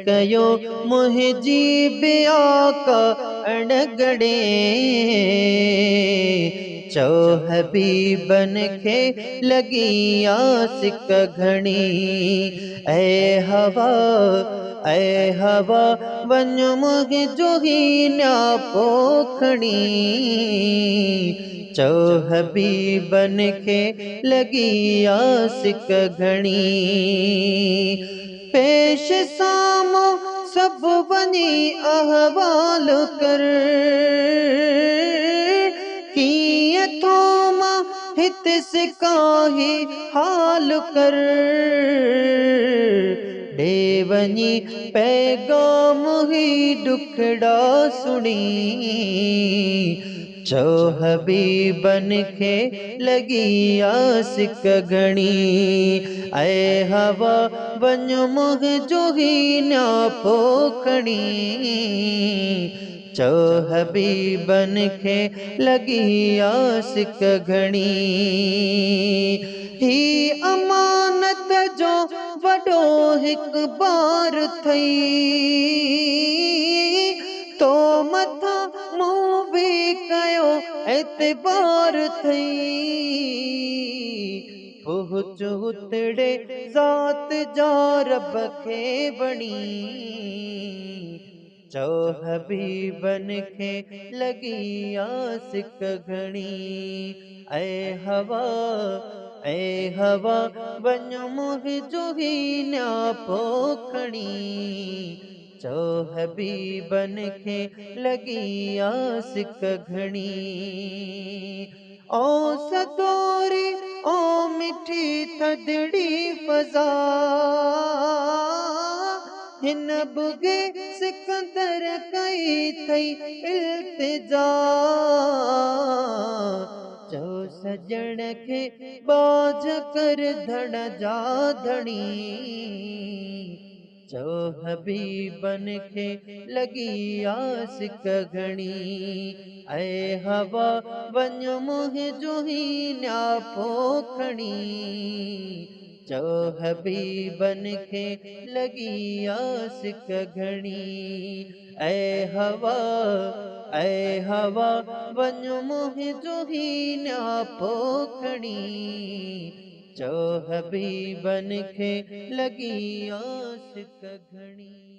कयो मुंहिंजी बियाका अणगड़े चो हबीबन खे लगी आसिक घणी ऐ हवा वन मुंहिंजो ही न्यापो खणी चो हबीबन खे लगी आसिक घणी पेश सामो सब वनी अहवाल कर किए थोमा हित सिकाही हाल कर देवनी पैगाम ही दुखड़ा सुनी चो हबीबन खे लगी आसिक घणी ऐ हवा वन मुंहिंजो ही न्यापो खणी चो हबीबन खे लगी आसिक घणी ही अमानत जो वडो हिक बार थई तो मथा मूं भी कयो एतबार थई पहुच उतड़े ज़ात जा रब खे बणी चो हबीबन खे लगी आसिक घणी ऐ हवा वन मुंहिंजो ही न्यापो खणी चो हबीबन खे लगी आसिक घणी ओ सदोरी ओ मिठी थदड़ी फज़ा हिन बुगे सिकंदर कई थई इल्तिजा चो सजण खे बाज कर धड़ जा धणी चो हबीबन खे लगी आसिक घणी ऐ हवा वन मुंहिंजो ही न्यापो खणी चो हबीबन खे लगी आसिक घणी ऐ हवा वन मुंहिंजो ही न्यापो खणी चो हबीबन खे लगी आसिक घणी।